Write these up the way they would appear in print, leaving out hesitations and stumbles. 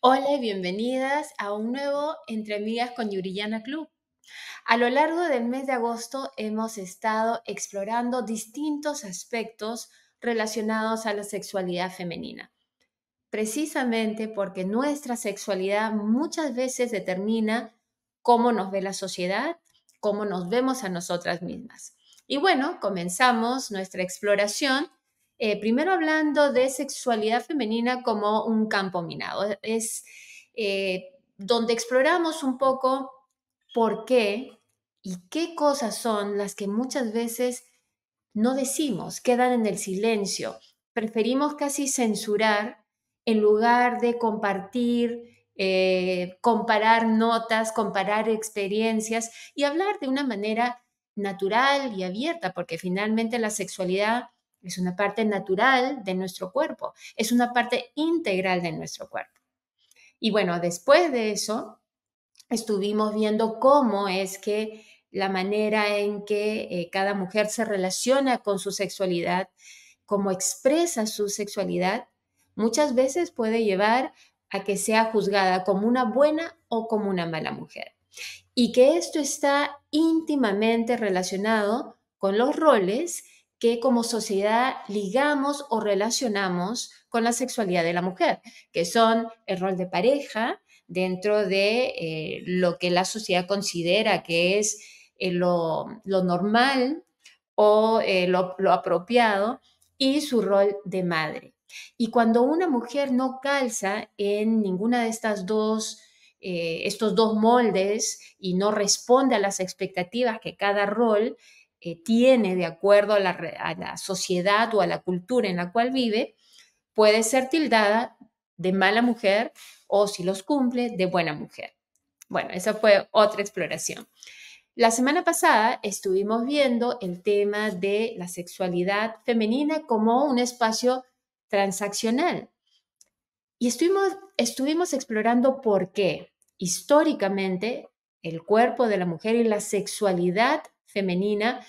Hola y bienvenidas a un nuevo Entre Amigas con Yuriyana Club. A lo largo del mes de agosto hemos estado explorando distintos aspectos relacionados a la sexualidad femenina, precisamente porque nuestra sexualidad muchas veces determina cómo nos ve la sociedad, cómo nos vemos a nosotras mismas. Y bueno, comenzamos nuestra exploración primero hablando de sexualidad femenina como un campo minado. Es donde exploramos un poco por qué y qué cosas son las que muchas veces no decimos, quedan en el silencio. Preferimos casi censurar en lugar de compartir, comparar notas, comparar experiencias y hablar de una manera natural y abierta, porque finalmente la sexualidad es una parte natural de nuestro cuerpo, es una parte integral de nuestro cuerpo. Y bueno, después de eso, estuvimos viendo cómo es que la manera en que cada mujer se relaciona con su sexualidad, cómo expresa su sexualidad, muchas veces puede llevar a que sea juzgada como una buena o como una mala mujer. Y que esto está íntimamente relacionado con los roles que como sociedad ligamos o relacionamos con la sexualidad de la mujer, que son el rol de pareja dentro de lo que la sociedad considera que es lo normal o lo apropiado y su rol de madre. Y cuando una mujer no calza en ninguna de estos dos moldes y no responde a las expectativas que cada rol tiene de acuerdo a la sociedad o a la cultura en la cual vive, puede ser tildada de mala mujer o, si los cumple, de buena mujer. Bueno, esa fue otra exploración. La semana pasada estuvimos viendo el tema de la sexualidad femenina como un espacio transaccional. Y estuvimos explorando por qué históricamente el cuerpo de la mujer y la sexualidad femenina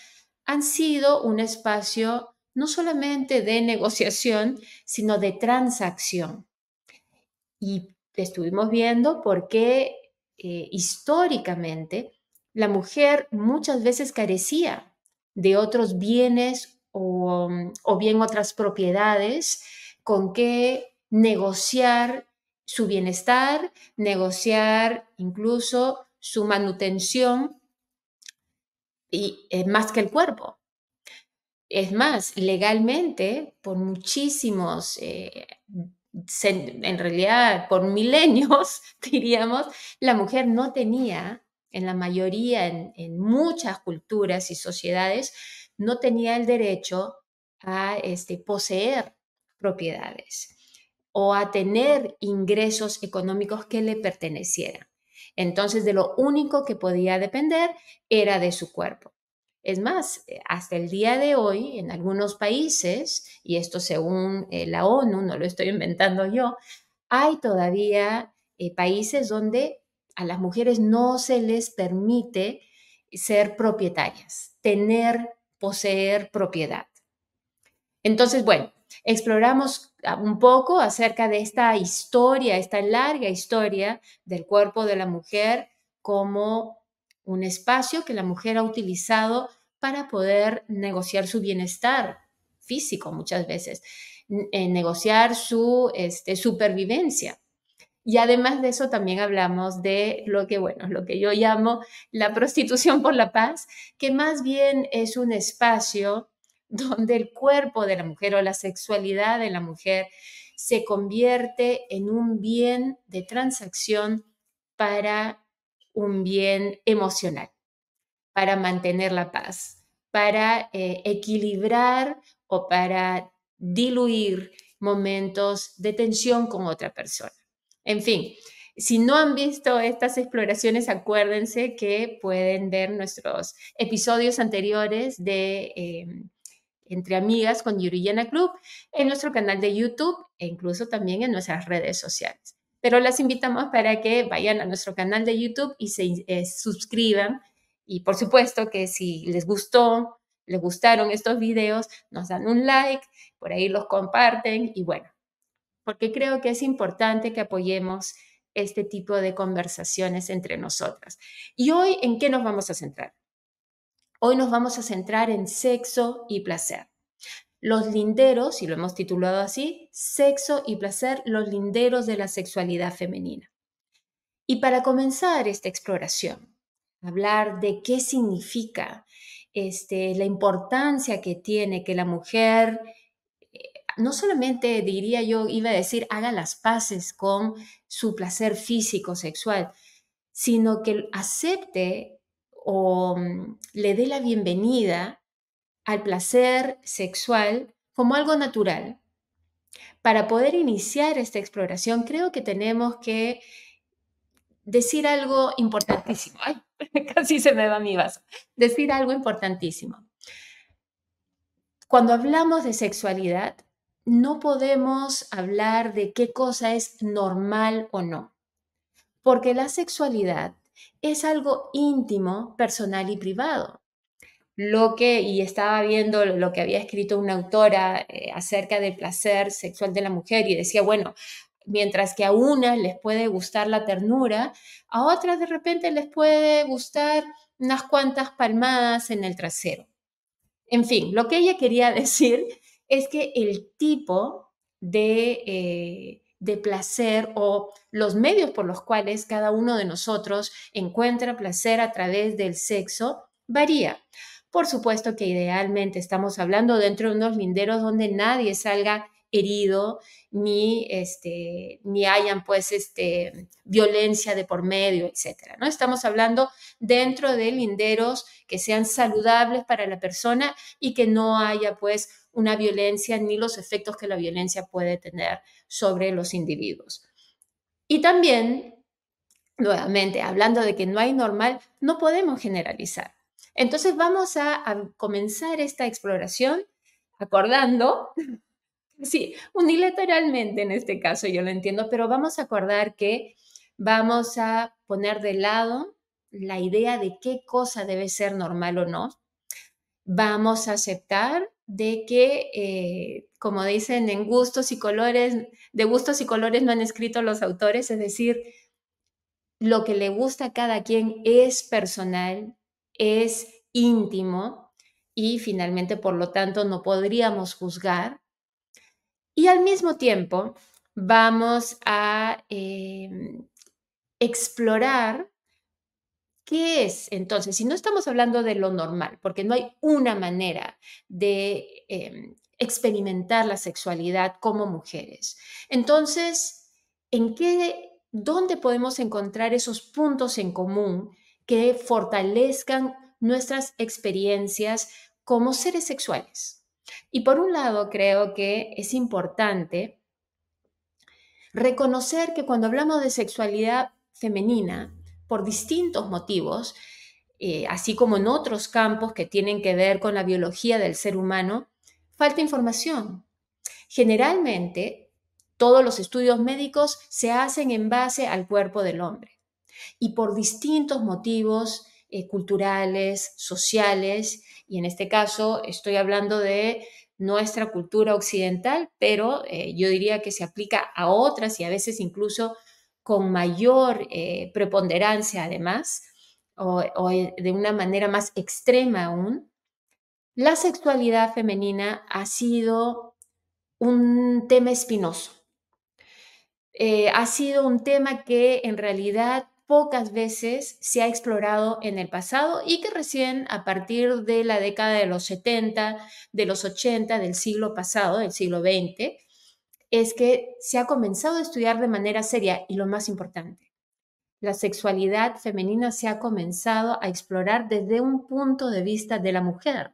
han sido un espacio no solamente de negociación, sino de transacción. Y estuvimos viendo por qué históricamente la mujer muchas veces carecía de otros bienes o bien otras propiedades con que negociar su bienestar, negociar incluso su manutención y más que el cuerpo. Es más, legalmente, por muchísimos, en realidad por milenios, diríamos, la mujer no tenía, en la mayoría, en muchas culturas y sociedades, no tenía el derecho a poseer propiedades o a tener ingresos económicos que le pertenecieran. Entonces, de lo único que podía depender era de su cuerpo. Es más, hasta el día de hoy, en algunos países, y esto según la ONU, no lo estoy inventando yo, hay todavía países donde a las mujeres no se les permite ser propietarias, poseer propiedad. Entonces, bueno, exploramos un poco acerca de esta historia, esta larga historia del cuerpo de la mujer como un espacio que la mujer ha utilizado para poder negociar su bienestar físico muchas veces, negociar su supervivencia. Y además de eso también hablamos de lo que, bueno, lo que yo llamo la prostitución por la paz, que más bien es un espacio donde el cuerpo de la mujer o la sexualidad de la mujer se convierte en un bien de transacción para un bien emocional, para mantener la paz, para equilibrar o para diluir momentos de tensión con otra persona. En fin, si no han visto estas exploraciones, acuérdense que pueden ver nuestros episodios anteriores de Entre Amigas con Yuriyana Club en nuestro canal de YouTube e incluso también en nuestras redes sociales. Pero las invitamos para que vayan a nuestro canal de YouTube y se suscriban. Y por supuesto que si les gustaron estos videos, nos dan un like, por ahí los comparten y bueno, porque creo que es importante que apoyemos este tipo de conversaciones entre nosotras. ¿Y hoy en qué nos vamos a centrar? Hoy nos vamos a centrar en sexo y placer. Los linderos, y lo hemos titulado así, sexo y placer, los linderos de la sexualidad femenina. Y para comenzar esta exploración, hablar de qué significa la importancia que tiene que la mujer, no solamente diría yo, iba a decir, haga las paces con su placer físico, sexual, sino que acepte o le dé la bienvenida al placer sexual como algo natural. Para poder iniciar esta exploración, creo que tenemos que decir algo importantísimo. Ay, casi se me va mi vaso. Decir algo importantísimo. Cuando hablamos de sexualidad, no podemos hablar de qué cosa es normal o no, porque la sexualidad es algo íntimo, personal y privado. Y estaba viendo lo que había escrito una autora acerca del placer sexual de la mujer y decía, bueno, mientras que a unas les puede gustar la ternura, a otras de repente les puede gustar unas cuantas palmadas en el trasero. En fin, lo que ella quería decir es que el tipo de placer o los medios por los cuales cada uno de nosotros encuentra placer a través del sexo varía. Por supuesto que idealmente estamos hablando dentro de unos linderos donde nadie salga herido ni hayan pues violencia de por medio, etcétera, ¿no? Estamos hablando dentro de linderos que sean saludables para la persona y que no haya pues una violencia ni los efectos que la violencia puede tener sobre los individuos. Y también, nuevamente, hablando de que no hay normal, no podemos generalizar. Entonces vamos a comenzar esta exploración acordando, sí, unilateralmente en este caso yo lo entiendo, pero vamos a acordar que vamos a poner de lado la idea de qué cosa debe ser normal o no. Vamos a aceptar de que, como dicen, en gustos y colores, de gustos y colores no han escrito los autores, es decir, lo que le gusta a cada quien es personal, es íntimo y finalmente, por lo tanto, no podríamos juzgar. Y al mismo tiempo, vamos a explorar qué es entonces, si no estamos hablando de lo normal, porque no hay una manera de experimentar la sexualidad como mujeres. Entonces, dónde podemos encontrar esos puntos en común que fortalezcan nuestras experiencias como seres sexuales? Y por un lado, creo que es importante reconocer que cuando hablamos de sexualidad femenina, por distintos motivos, así como en otros campos que tienen que ver con la biología del ser humano, falta información. Generalmente, todos los estudios médicos se hacen en base al cuerpo del hombre y por distintos motivos culturales, sociales, y en este caso estoy hablando de nuestra cultura occidental, pero yo diría que se aplica a otras y a veces incluso con mayor preponderancia además, o de una manera más extrema aún. La sexualidad femenina ha sido un tema espinoso. Ha sido un tema que en realidad pocas veces se ha explorado en el pasado y que recién a partir de la década de los 70, de los 80 del siglo pasado, del siglo XX, es que se ha comenzado a estudiar de manera seria y lo más importante, la sexualidad femenina se ha comenzado a explorar desde un punto de vista de la mujer,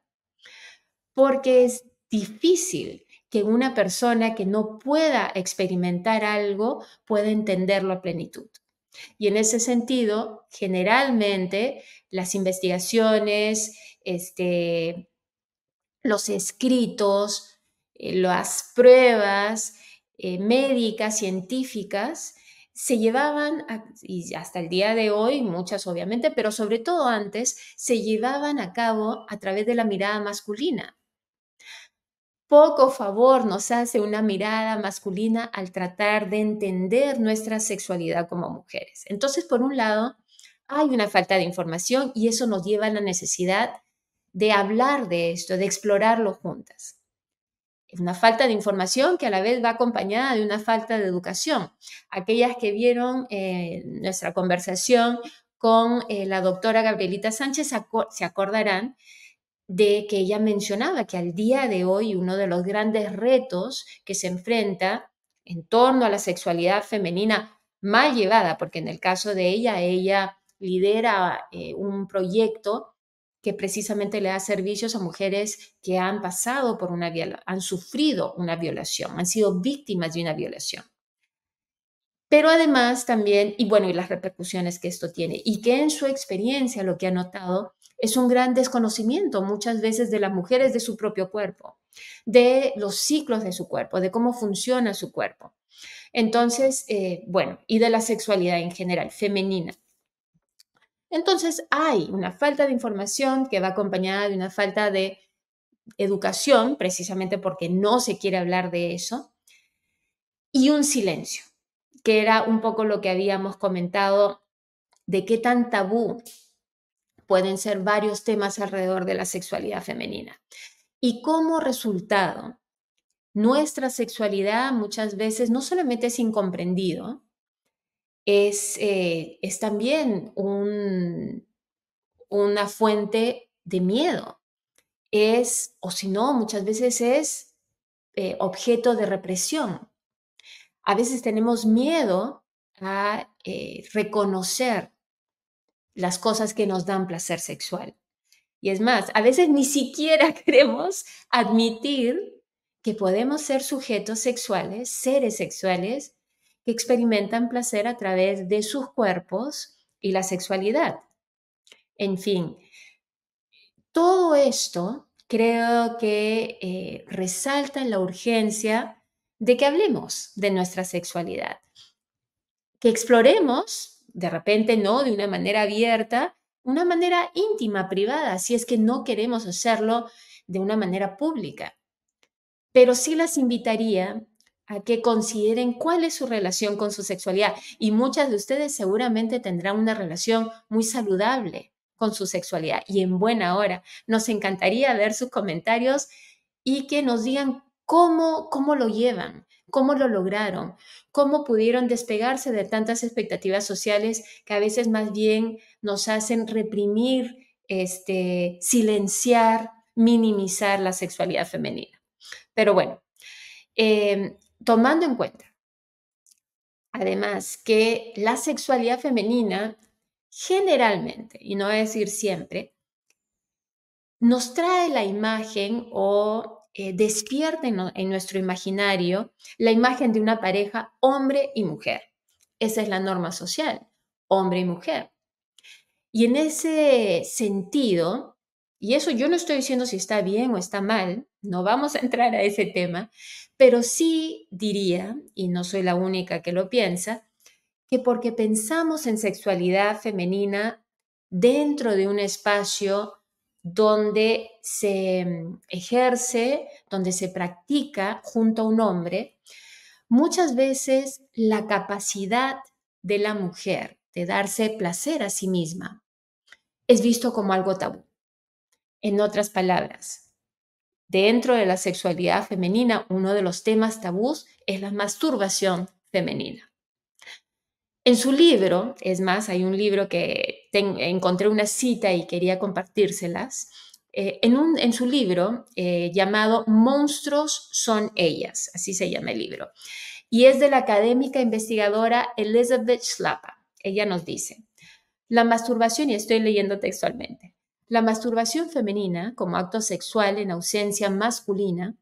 porque es difícil que una persona que no pueda experimentar algo pueda entenderlo a plenitud. Y en ese sentido, generalmente las investigaciones, los escritos, las pruebas médicas, científicas, se llevaban, y hasta el día de hoy, muchas obviamente, pero sobre todo antes, se llevaban a cabo a través de la mirada masculina. Poco favor nos hace una mirada masculina al tratar de entender nuestra sexualidad como mujeres. Entonces, por un lado, hay una falta de información y eso nos lleva a la necesidad de hablar de esto, de explorarlo juntas. Es una falta de información que a la vez va acompañada de una falta de educación. Aquellas que vieron nuestra conversación con la doctora Gabrielita Sánchez se acordarán de que ella mencionaba que al día de hoy uno de los grandes retos que se enfrenta en torno a la sexualidad femenina mal llevada, porque en el caso de ella lidera un proyecto que precisamente le da servicios a mujeres que han pasado por han sufrido una violación, han sido víctimas de una violación. Pero además también, y bueno, y las repercusiones que esto tiene, y que en su experiencia lo que ha notado es un gran desconocimiento muchas veces de las mujeres de su propio cuerpo, de los ciclos de su cuerpo, de cómo funciona su cuerpo. Entonces, bueno, y de la sexualidad en general, femenina. Entonces, hay una falta de información que va acompañada de una falta de educación, precisamente porque no se quiere hablar de eso, y un silencio, que era un poco lo que habíamos comentado de qué tan tabú pueden ser varios temas alrededor de la sexualidad femenina. Y como resultado, nuestra sexualidad muchas veces no solamente es incomprendido, es también una fuente de miedo. O si no, muchas veces es objeto de represión. A veces tenemos miedo a reconocer las cosas que nos dan placer sexual. Y es más, a veces ni siquiera queremos admitir que podemos ser sujetos sexuales, seres sexuales, que experimentan placer a través de sus cuerpos y la sexualidad. En fin, todo esto creo que resalta la urgencia de que hablemos de nuestra sexualidad, que exploremos, de repente no de una manera abierta, una manera íntima, privada, si es que no queremos hacerlo de una manera pública. Pero sí las invitaría a que consideren cuál es su relación con su sexualidad. Y muchas de ustedes seguramente tendrán una relación muy saludable con su sexualidad y en buena hora. Nos encantaría ver sus comentarios y que nos digan cómo lo llevan, cómo lo lograron, cómo pudieron despegarse de tantas expectativas sociales que a veces más bien nos hacen reprimir, silenciar, minimizar la sexualidad femenina. Pero bueno, tomando en cuenta, además, que la sexualidad femenina generalmente, y no voy a decir siempre, nos trae la imagen o despierta en nuestro imaginario la imagen de una pareja hombre y mujer. Esa es la norma social, hombre y mujer. Y en ese sentido, y eso yo no estoy diciendo si está bien o está mal, no vamos a entrar a ese tema, pero sí diría, y no soy la única que lo piensa, que porque pensamos en sexualidad femenina dentro de un espacio donde se ejerce, donde se practica junto a un hombre, muchas veces la capacidad de la mujer de darse placer a sí misma es visto como algo tabú. En otras palabras, dentro de la sexualidad femenina, uno de los temas tabús es la masturbación femenina. En su libro, es más, hay un libro que encontré una cita y quería compartírselas, en su libro llamado Monstruos son ellas, así se llama el libro, y es de la académica investigadora Elizabeth Schlapper. Ella nos dice, la masturbación, y estoy leyendo textualmente, la masturbación femenina como acto sexual en ausencia masculina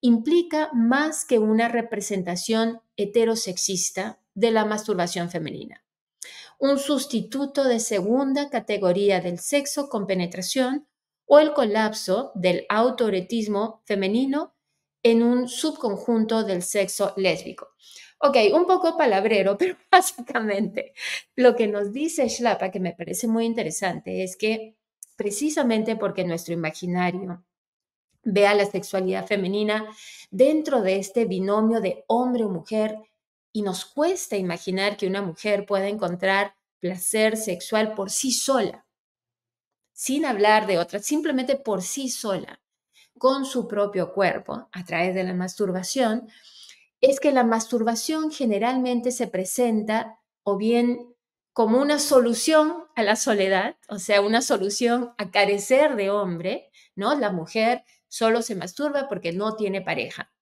implica más que una representación heterosexista de la masturbación femenina, un sustituto de segunda categoría del sexo con penetración o el colapso del autoerotismo femenino en un subconjunto del sexo lésbico. Ok, un poco palabrero, pero básicamente lo que nos dice Schlapper, que me parece muy interesante, es que precisamente porque nuestro imaginario ve a la sexualidad femenina dentro de este binomio de hombre o mujer y nos cuesta imaginar que una mujer pueda encontrar placer sexual por sí sola, sin hablar de otras, simplemente por sí sola, con su propio cuerpo, a través de la masturbación, es que la masturbación generalmente se presenta o bien como una solución a la soledad, o sea, una solución a carecer de hombre, ¿no? La mujer solo se masturba porque no tiene pareja.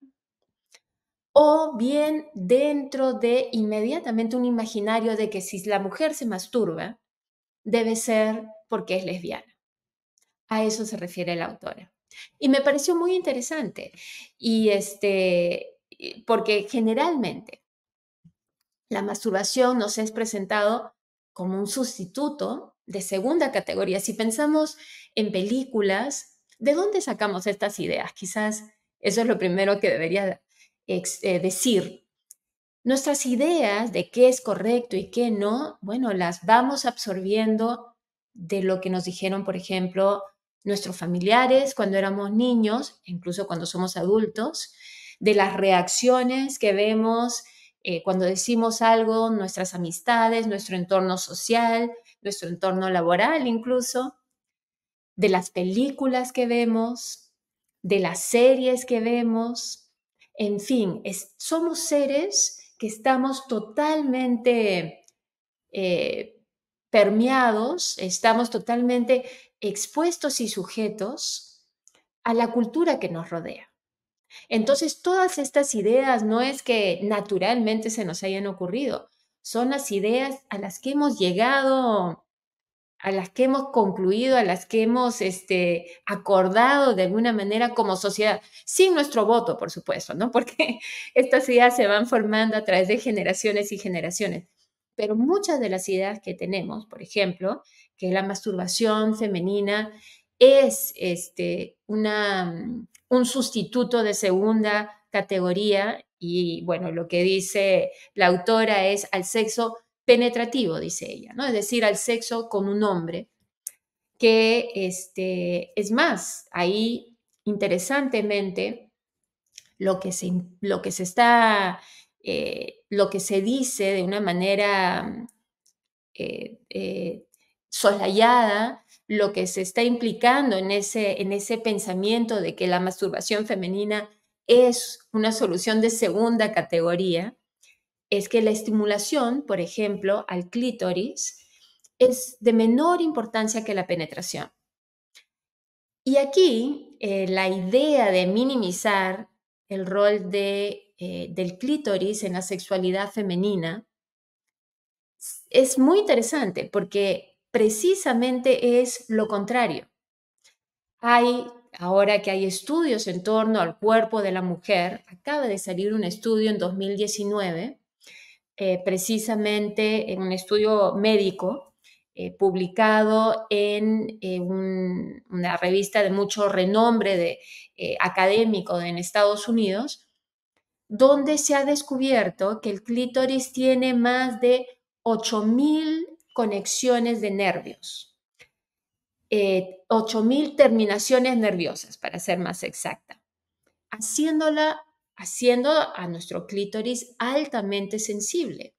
O bien dentro de inmediatamente un imaginario de que si la mujer se masturba, debe ser porque es lesbiana. A eso se refiere la autora. Y me pareció muy interesante. Porque generalmente la masturbación nos es presentado como un sustituto de segunda categoría. Si pensamos en películas, ¿de dónde sacamos estas ideas? Quizás eso es lo primero que debería decir. Nuestras ideas de qué es correcto y qué no, bueno, las vamos absorbiendo de lo que nos dijeron, por ejemplo, nuestros familiares cuando éramos niños, incluso cuando somos adultos, de las reacciones que vemos cuando decimos algo, nuestras amistades, nuestro entorno social, nuestro entorno laboral incluso, de las películas que vemos, de las series que vemos, en fin, somos seres que estamos totalmente eh, permeados, estamos totalmente expuestos y sujetos a la cultura que nos rodea. Entonces, todas estas ideas no es que naturalmente se nos hayan ocurrido, son las ideas a las que hemos llegado, a las que hemos concluido, a las que hemos acordado de alguna manera como sociedad, sin nuestro voto, por supuesto, ¿no? Porque estas ideas se van formando a través de generaciones y generaciones. Pero muchas de las ideas que tenemos, por ejemplo, que la masturbación femenina es un sustituto de segunda categoría y bueno, lo que dice la autora es al sexo penetrativo, dice ella, ¿no? Es decir, al sexo con un hombre, que es más, ahí interesantemente lo que se está, lo que se dice de una manera eh, eh, soslayada, lo que se está implicando en ese pensamiento de que la masturbación femenina es una solución de segunda categoría, es que la estimulación, por ejemplo, al clítoris, es de menor importancia que la penetración. Y aquí la idea de minimizar el rol del clítoris en la sexualidad femenina es muy interesante porque precisamente es lo contrario. Ahora que hay estudios en torno al cuerpo de la mujer, acaba de salir un estudio en 2019 precisamente en un estudio médico publicado en una revista de mucho renombre académico en Estados Unidos, donde se ha descubierto que el clítoris tiene más de 8.000 conexiones de nervios, 8.000 terminaciones nerviosas, para ser más exacta, haciendo a nuestro clítoris altamente sensible.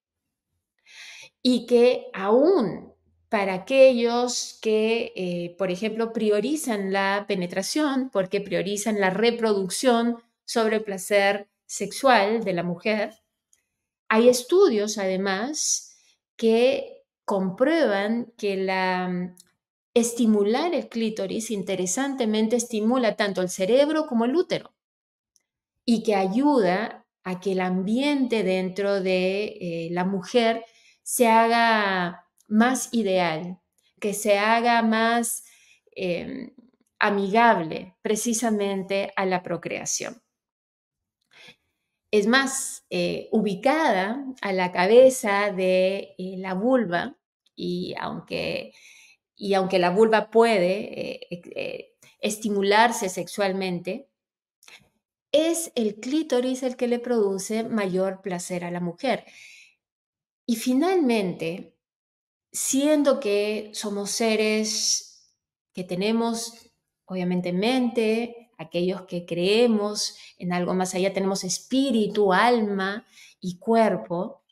Y que aún para aquellos que, por ejemplo, priorizan la penetración porque priorizan la reproducción sobre el placer sexual de la mujer, hay estudios además que comprueban que estimular el clítoris interesantemente estimula tanto el cerebro como el útero y que ayuda a que el ambiente dentro de la mujer se haga más ideal, que se haga más amigable precisamente a la procreación. Es más, ubicada a la cabeza de la vulva, y aunque la vulva puede estimularse sexualmente, es el clítoris el que le produce mayor placer a la mujer. Y finalmente, siendo que somos seres que tenemos, obviamente, mente, aquellos que creemos en algo más allá, tenemos espíritu, alma y cuerpo,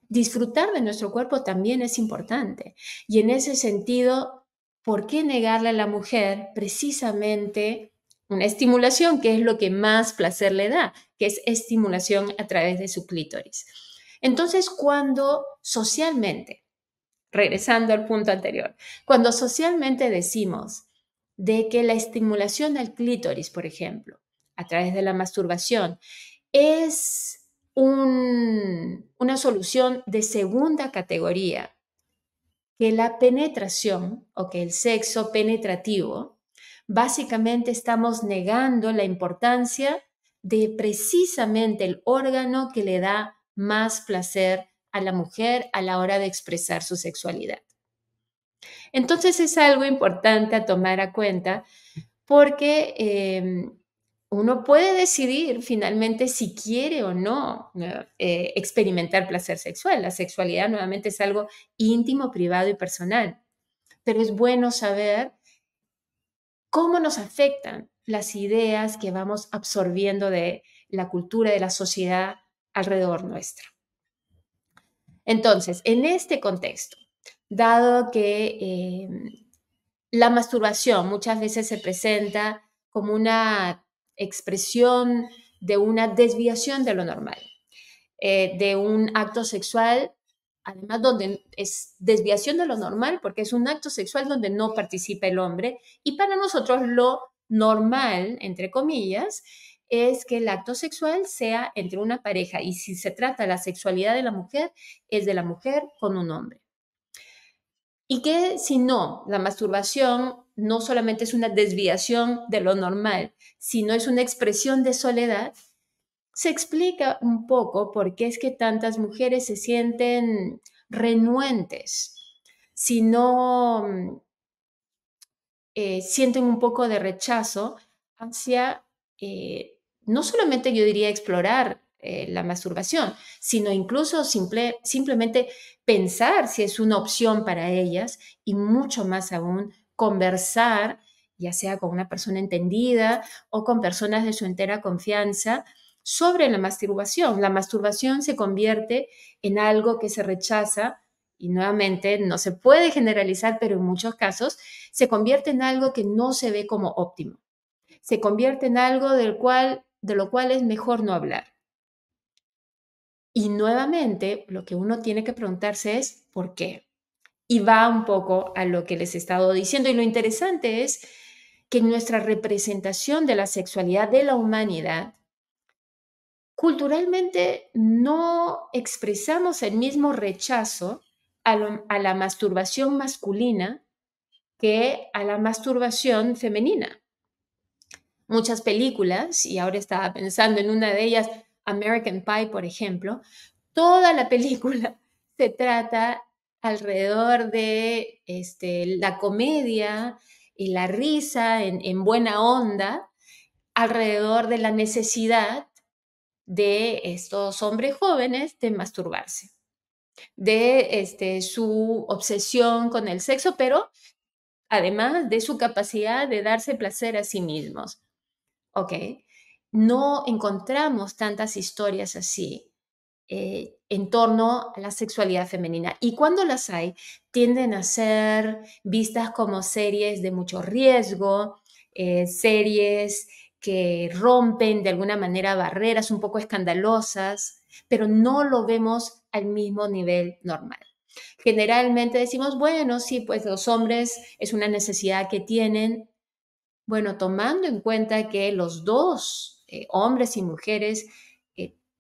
disfrutar de nuestro cuerpo también es importante. Y en ese sentido, ¿por qué negarle a la mujer precisamente una estimulación que es lo que más placer le da, que es estimulación a través de su clítoris? Entonces, cuando socialmente, regresando al punto anterior, cuando socialmente decimos de que la estimulación al clítoris, por ejemplo, a través de la masturbación, es una solución de segunda categoría, que la penetración o que el sexo penetrativo, básicamente estamos negando la importancia de precisamente el órgano que le da más placer a la mujer a la hora de expresar su sexualidad. Entonces es algo importante a tomar a cuenta porque uno puede decidir finalmente si quiere o no experimentar placer sexual. La sexualidad nuevamente es algo íntimo, privado y personal, pero es bueno saber cómo nos afectan las ideas que vamos absorbiendo de la cultura, de la sociedad alrededor nuestra. Entonces, en este contexto, dado que la masturbación muchas veces se presenta como una expresión de una desviación de lo normal, de un acto sexual, además donde es desviación de lo normal porque es un acto sexual donde no participa el hombre y para nosotros lo normal, entre comillas, es que el acto sexual sea entre una pareja y si se trata de la sexualidad de la mujer, es de la mujer con un hombre. Y que si no, la masturbación no solamente es una desviación de lo normal, sino es una expresión de soledad, se explica un poco por qué es que tantas mujeres se sienten renuentes, si no sienten un poco de rechazo hacia, no solamente yo diría explorar la masturbación, sino incluso simplemente pensar si es una opción para ellas y mucho más aún conversar, ya sea con una persona entendida o con personas de su entera confianza, sobre la masturbación. La masturbación se convierte en algo que se rechaza y nuevamente no se puede generalizar, pero en muchos casos se convierte en algo que no se ve como óptimo. Se convierte en algo de lo cual es mejor no hablar. Y nuevamente, lo que uno tiene que preguntarse es ¿por qué? Y va un poco a lo que les he estado diciendo. Y lo interesante es que en nuestra representación de la sexualidad de la humanidad, culturalmente no expresamos el mismo rechazo a la masturbación masculina que a la masturbación femenina. Muchas películas, y ahora estaba pensando en una de ellas, American Pie, por ejemplo, toda la película se trata alrededor de la comedia y la risa en buena onda, alrededor de la necesidad de estos hombres jóvenes de masturbarse, de su obsesión con el sexo, pero además de su capacidad de darse placer a sí mismos. ¿Ok? No encontramos tantas historias así en torno a la sexualidad femenina. Y cuando las hay, tienden a ser vistas como series de mucho riesgo, series que rompen de alguna manera barreras un poco escandalosas, pero no lo vemos al mismo nivel normal. Generalmente decimos, bueno, sí, pues los hombres es una necesidad que tienen. Bueno, tomando en cuenta que los dos, hombres y mujeres,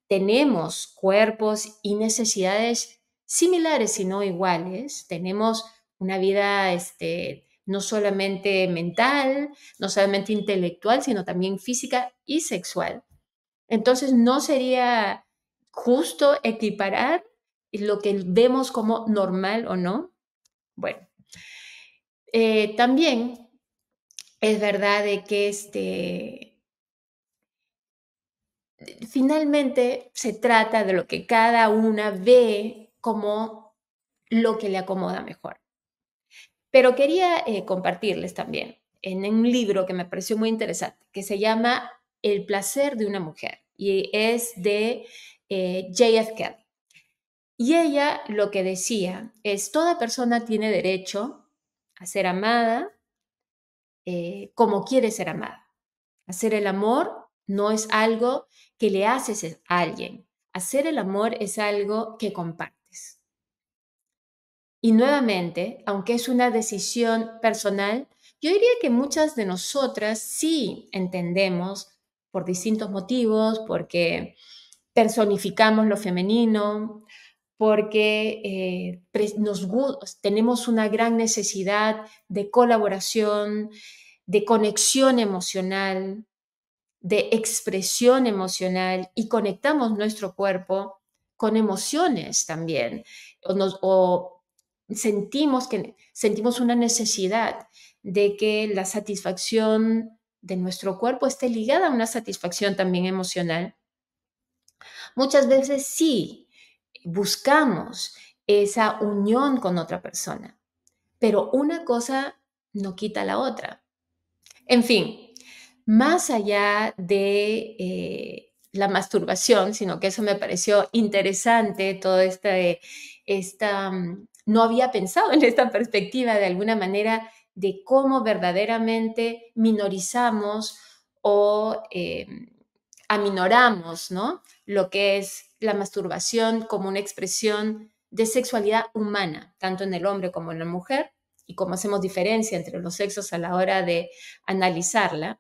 tenemos cuerpos y necesidades similares, si no iguales, tenemos una vida no solamente mental, no solamente intelectual, sino también física y sexual. Entonces, no sería justo equiparar lo que vemos como normal o no. Bueno, también es verdad de que finalmente se trata de lo que cada una ve como lo que le acomoda mejor. Pero quería compartirles también. en un libro que me pareció muy interesante, que se llama El placer de una mujer, y es de J.F. Kelly. Y ella lo que decía es, toda persona tiene derecho a ser amada como quiere ser amada. Hacer el amor no es algo que le haces a alguien. Hacer el amor es algo que compartes. Y nuevamente, aunque es una decisión personal, yo diría que muchas de nosotras sí entendemos por distintos motivos, porque personificamos lo femenino, porque tenemos una gran necesidad de colaboración, de conexión emocional, de expresión emocional y conectamos nuestro cuerpo con emociones también. O sentimos una necesidad de que la satisfacción de nuestro cuerpo esté ligada a una satisfacción también emocional. Muchas veces sí buscamos esa unión con otra persona, pero una cosa no quita la otra. En fin, más allá de la masturbación, sino que eso me pareció interesante, todo no había pensado en esta perspectiva de alguna manera de cómo verdaderamente minorizamos o aminoramos, ¿no?, lo que es la masturbación como una expresión de sexualidad humana, tanto en el hombre como en la mujer, y cómo hacemos diferencia entre los sexos a la hora de analizarla.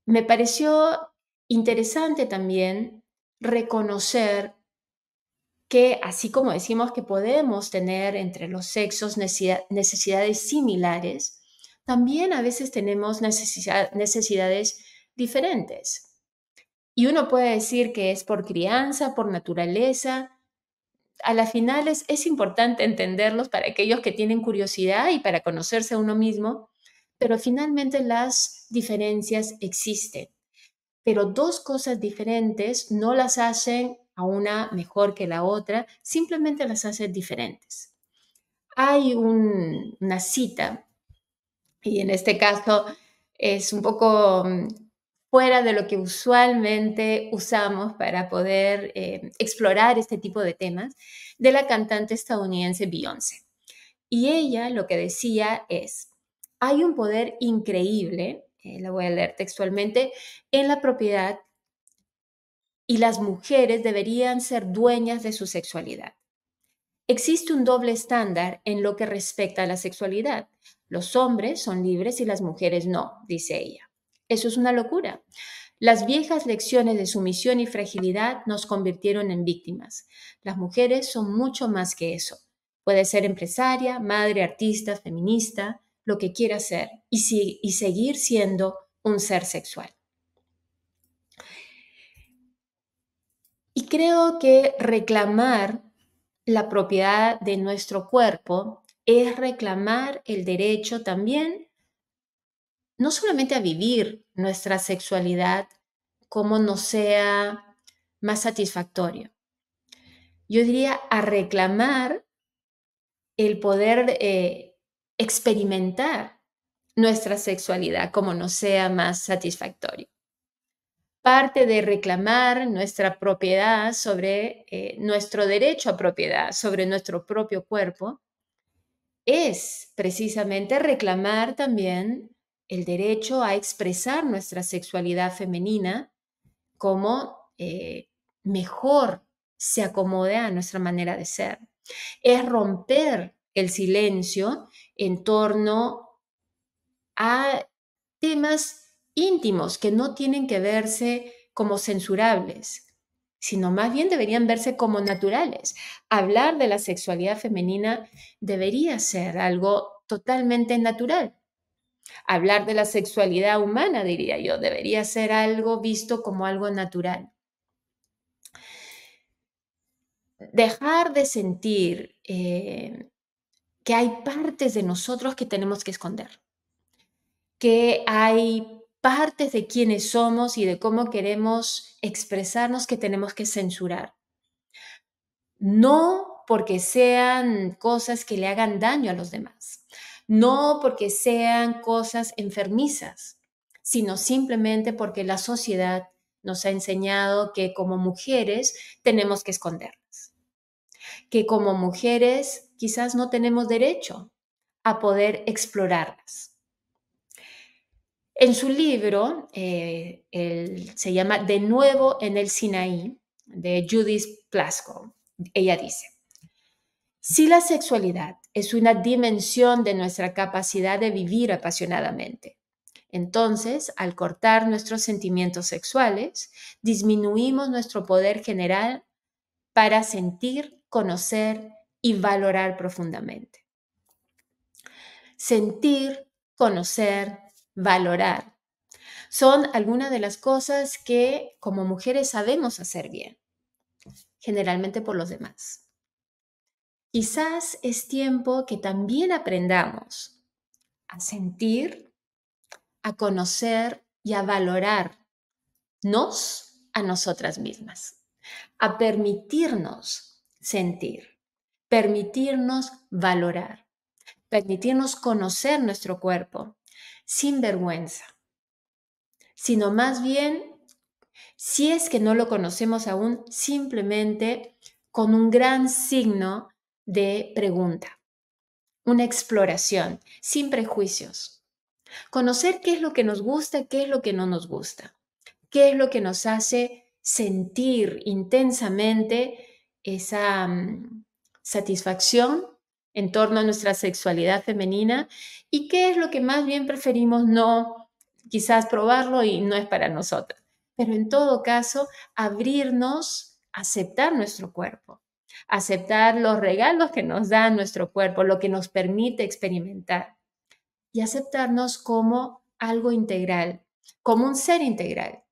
Me pareció interesante también reconocer que, así como decimos que podemos tener entre los sexos necesidades similares, también a veces tenemos necesidades diferentes. Y uno puede decir que es por crianza, por naturaleza. A la final es importante entenderlos para aquellos que tienen curiosidad y para conocerse a uno mismo, pero finalmente las diferencias existen. Pero dos cosas diferentes no las hacen a una mejor que la otra, simplemente las hacen diferentes. Hay una cita, y en este caso es un poco fuera de lo que usualmente usamos para poder explorar este tipo de temas, de la cantante estadounidense Beyoncé. Y ella lo que decía es, hay un poder increíble, la voy a leer textualmente, en la propiedad, y las mujeres deberían ser dueñas de su sexualidad. Existe un doble estándar en lo que respecta a la sexualidad. Los hombres son libres y las mujeres no, dice ella. Eso es una locura. Las viejas lecciones de sumisión y fragilidad nos convirtieron en víctimas. Las mujeres son mucho más que eso. Puede ser empresaria, madre, artista, feminista, lo que quiera ser, y seguir siendo un ser sexual. Y creo que reclamar la propiedad de nuestro cuerpo es reclamar el derecho también, no solamente a vivir nuestra sexualidad como nos sea más satisfactorio. Yo diría a reclamar el poder experimentar nuestra sexualidad como nos sea más satisfactorio. Parte de reclamar nuestra propiedad sobre nuestro derecho a propiedad sobre nuestro propio cuerpo es precisamente reclamar también el derecho a expresar nuestra sexualidad femenina como mejor se acomode a nuestra manera de ser. Es romper el silencio en torno a temas íntimos que no tienen que verse como censurables, sino más bien deberían verse como naturales. Hablar de la sexualidad femenina debería ser algo totalmente natural. Hablar de la sexualidad humana, diría yo, debería ser algo visto como algo natural. Dejar de sentir que hay partes de nosotros que tenemos que esconder, que hay partes de quiénes somos y de cómo queremos expresarnos que tenemos que censurar. No porque sean cosas que le hagan daño a los demás, No porque sean cosas enfermizas, sino simplemente porque la sociedad nos ha enseñado que como mujeres tenemos que esconderlas, que como mujeres quizás no tenemos derecho a poder explorarlas. En su libro, se llama De nuevo en el Sinaí, de Judith Plaskow, ella dice: si la sexualidad es una dimensión de nuestra capacidad de vivir apasionadamente, entonces, al cortar nuestros sentimientos sexuales, disminuimos nuestro poder general para sentir, conocer y valorar profundamente. Sentir, conocer, valorar son algunas de las cosas que como mujeres sabemos hacer bien, generalmente por los demás. Quizás es tiempo que también aprendamos a sentir, a conocer y a valorarnos a nosotras mismas, a permitirnos sentir, permitirnos valorar, permitirnos conocer nuestro cuerpo sin vergüenza, sino más bien, si es que no lo conocemos aún, simplemente con un gran signo de pregunta, una exploración, sin prejuicios. Conocer qué es lo que nos gusta, qué es lo que no nos gusta, qué es lo que nos hace sentir intensamente esa satisfacción en torno a nuestra sexualidad femenina y qué es lo que más bien preferimos no, quizás probarlo y no es para nosotras. Pero en todo caso, abrirnos, aceptar nuestro cuerpo, aceptar los regalos que nos da nuestro cuerpo, lo que nos permite experimentar y aceptarnos como algo integral, como un ser integral,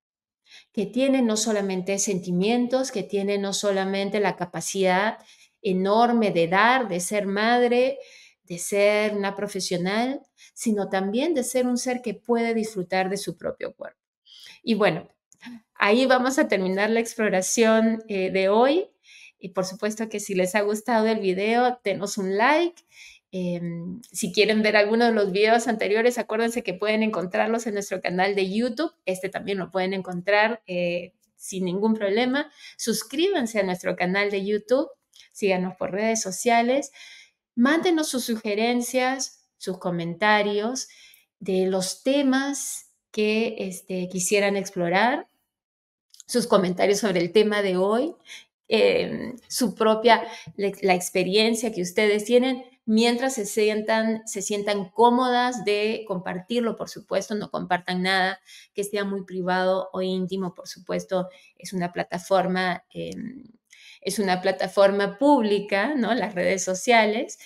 que tiene no solamente sentimientos, que tiene no solamente la capacidad enorme de dar, de ser madre, de ser una profesional, sino también de ser un ser que puede disfrutar de su propio cuerpo. Y bueno, ahí vamos a terminar la exploración de hoy. Y por supuesto que si les ha gustado el video, denos un like. Si quieren ver alguno de los videos anteriores, acuérdense que pueden encontrarlos en nuestro canal de YouTube. Este también lo pueden encontrar sin ningún problema. Suscríbanse a nuestro canal de YouTube. Síganos por redes sociales. Mándenos sus sugerencias, sus comentarios de los temas que quisieran explorar, sus comentarios sobre el tema de hoy, su propia, la experiencia que ustedes tienen, mientras se sientan cómodas de compartirlo, por supuesto, no compartan nada que sea muy privado o íntimo, por supuesto, es una plataforma pública, ¿no? Las redes sociales.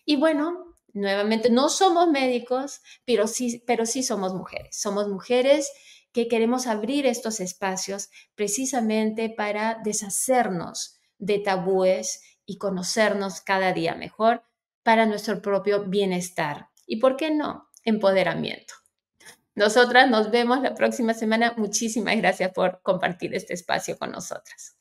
Y bueno, nuevamente, no somos médicos, pero sí somos mujeres que queremos abrir estos espacios precisamente para deshacernos de tabúes y conocernos cada día mejor para nuestro propio bienestar. ¿Y por qué no? Empoderamiento. Nosotras nos vemos la próxima semana. Muchísimas gracias por compartir este espacio con nosotras.